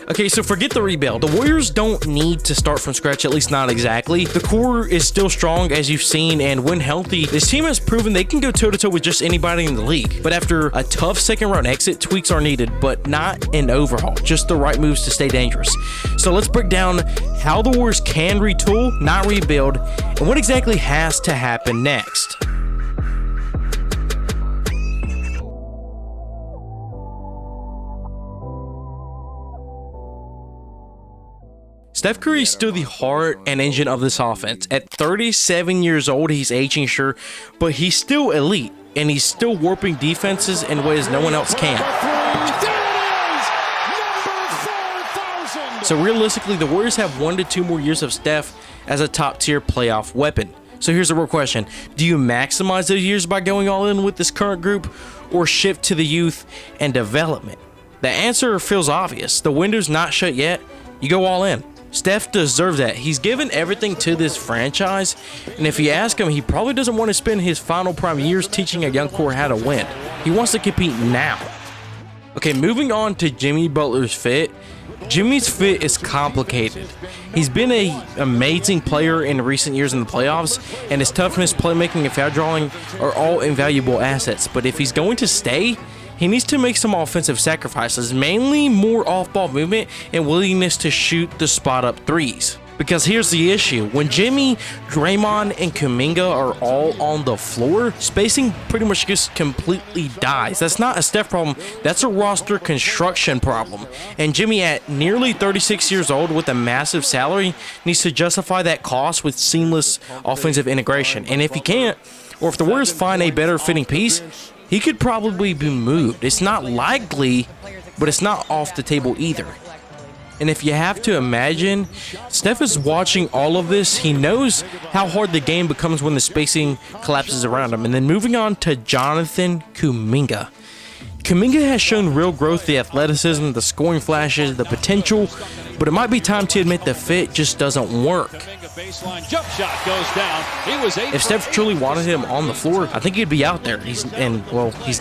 Okay, so forget the rebuild. The Warriors don't need to start from scratch, at least not exactly. The core is still strong, as you've seen, and when healthy, this team has proven they can go toe-to-toe with just anybody in the league. But after a tough second-round exit, tweaks are needed, but not an overhaul, just the right moves to stay dangerous. So let's break down how the Warriors can retool, not rebuild, and what exactly has to happen next. Steph Curry is still the heart and engine of this offense. At 37 years old, he's aging, sure, but he's still elite, and he's still warping defenses in ways no one else can. So realistically, the Warriors have 1 to 2 more years of Steph as a top-tier playoff weapon. So here's the real question. Do you maximize those years by going all in with this current group, or shift to the youth and development? The answer feels obvious. The window's not shut yet. You go all in. Steph deserves that. He's given everything to this franchise, and if you ask him, he probably doesn't want to spend his final prime years teaching a young core how to win. He wants to compete now. Okay, moving on to Jimmy Butler's fit. Jimmy's fit is complicated. He's been an amazing player in recent years in the playoffs, and his toughness, playmaking, and foul drawing are all invaluable assets. But if he's going to stay, he needs to make some offensive sacrifices, mainly more off-ball movement and willingness to shoot the spot-up threes. Because here's the issue. When Jimmy, Draymond, and Kuminga are all on the floor, spacing pretty much just completely dies. That's not a Steph problem. That's a roster construction problem. And Jimmy, at nearly 36 years old with a massive salary, needs to justify that cost with seamless offensive integration. And if he can't, or if the Warriors find a better fitting piece, he could probably be moved. It's not likely, but it's not off the table either. And if you have to imagine, Steph is watching all of this. He knows how hard the game becomes when the spacing collapses around him. And then moving on to Jonathan Kuminga. Kuminga has shown real growth, the athleticism, the scoring flashes, the potential, but it might be time to admit the fit just doesn't work. If Steph truly wanted him on the floor, I think he'd be out there. He's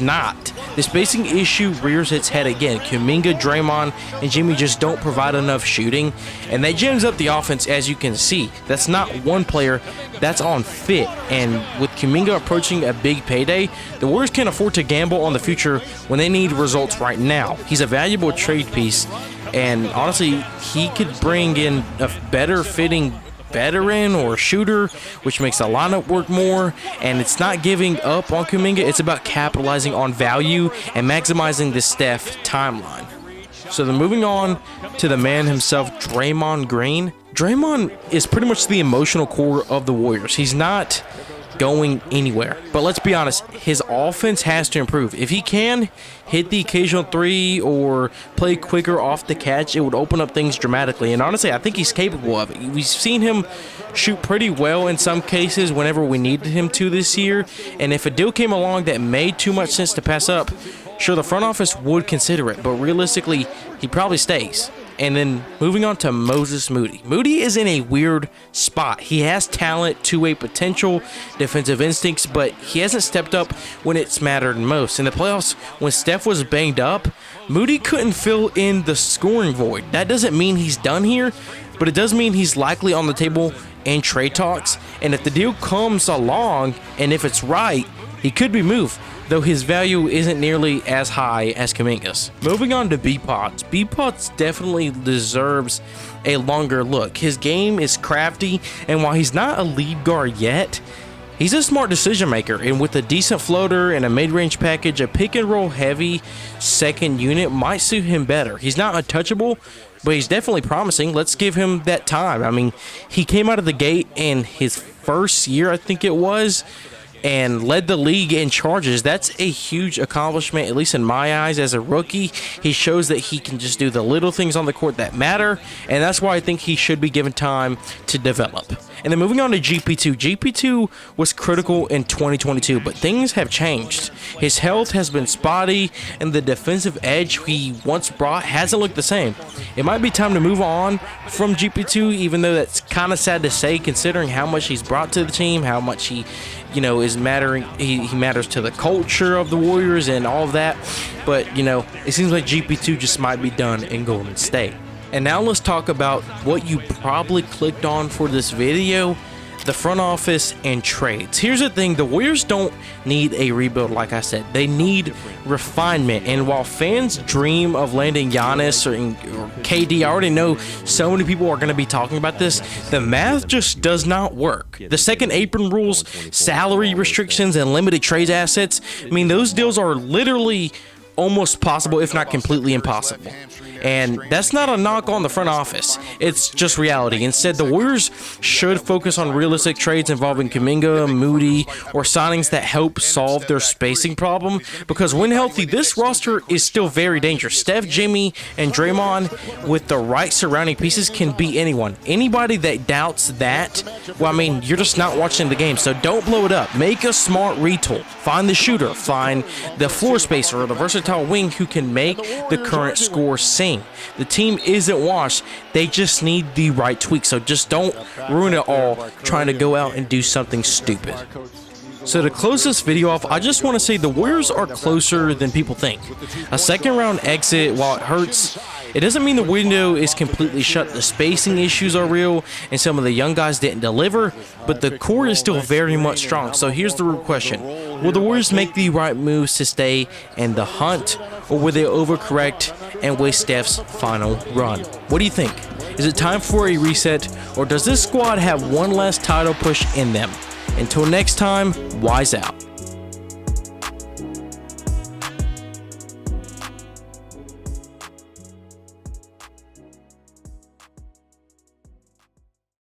not. The spacing issue rears its head again. Kuminga, Draymond, and Jimmy just don't provide enough shooting, and that jams up the offense, as you can see. That's not one player, that's on fit. And with Kuminga approaching a big payday, the Warriors can't afford to gamble on the future when they need results right now. He's a valuable trade piece, and honestly, he could bring in a better fitting veteran or shooter, which makes the lineup work more. And it's not giving up on Kuminga, it's about capitalizing on value and maximizing the Steph timeline. So then moving on to the man himself, Draymond Green. Draymond is pretty much the emotional core of the Warriors. He's not going anywhere. But let's be honest, his offense has to improve. If he can hit the occasional three or play quicker off the catch, it would open up things dramatically. And honestly, I think he's capable of it. We've seen him shoot pretty well in some cases whenever we needed him to this year. And if a deal came along that made too much sense to pass up, sure, the front office would consider it. But realistically, he probably stays. And then moving on to Moses Moody. Moody is in a weird spot. He has talent, two-way potential, defensive instincts, but he hasn't stepped up when it's mattered most. In the playoffs, when Steph was banged up, Moody couldn't fill in the scoring void. That doesn't mean he's done here, but it does mean he's likely on the table in trade talks. And if the deal comes along, and if it's right, he could be moved, though his value isn't nearly as high as Kuminga's. Moving on to B-Pots. B-Pots definitely deserves a longer look. His game is crafty, and while he's not a lead guard yet, he's a smart decision maker, and with a decent floater and a mid-range package, a pick-and-roll heavy second unit might suit him better. He's not untouchable, but he's definitely promising. Let's give him that time. I mean, he came out of the gate in his first year, I think it was, and led the league in charges. That's a huge accomplishment, at least in my eyes. As a rookie, he shows that he can just do the little things on the court that matter, and that's why I think he should be given time to develop. And then moving on to GP2. GP2 was critical in 2022, but things have changed. His health has been spotty, and the defensive edge he once brought hasn't looked the same. It might be time to move on from GP2, even though that's kind of sad to say, considering how much he's brought to the team, how much he is mattering. He matters to the culture of the Warriors and all of that. But, it seems like GP2 just might be done in Golden State. And now let's talk about what you probably clicked on for this video: the front office and trades. Here's the thing: the Warriors don't need a rebuild. Like I said, they need refinement. And while fans dream of landing Giannis or KD, I already know so many people are going to be talking about this. The math just does not work. The second apron rules, salary restrictions, and limited trade assets, I mean, those deals are literally almost possible, if not completely impossible. And that's not a knock on the front office. It's just reality. Instead, the Warriors should focus on realistic trades involving Kuminga, Moody, or signings that help solve their spacing problem. Because when healthy, this roster is still very dangerous. Steph, Jimmy, and Draymond, with the right surrounding pieces, can beat anyone. Anybody that doubts that, well, I mean, you're just not watching the game. So don't blow it up. Make a smart retool. Find the shooter. Find the floor spacer or the versatile wing who can make the current score sing. The team isn't washed. They just need the right tweak. So just don't ruin it all trying to go out and do something stupid. So to close this video off, I just want to say the Warriors are closer than people think. A second round exit, while it hurts, it doesn't mean the window is completely shut. The spacing issues are real, and some of the young guys didn't deliver, but the core is still very much strong. So here's the real question: will the Warriors make the right moves to stay in the hunt, or will they overcorrect and waste Steph's final run? What do you think? Is it time for a reset, or does this squad have one last title push in them? Until next time, wise out.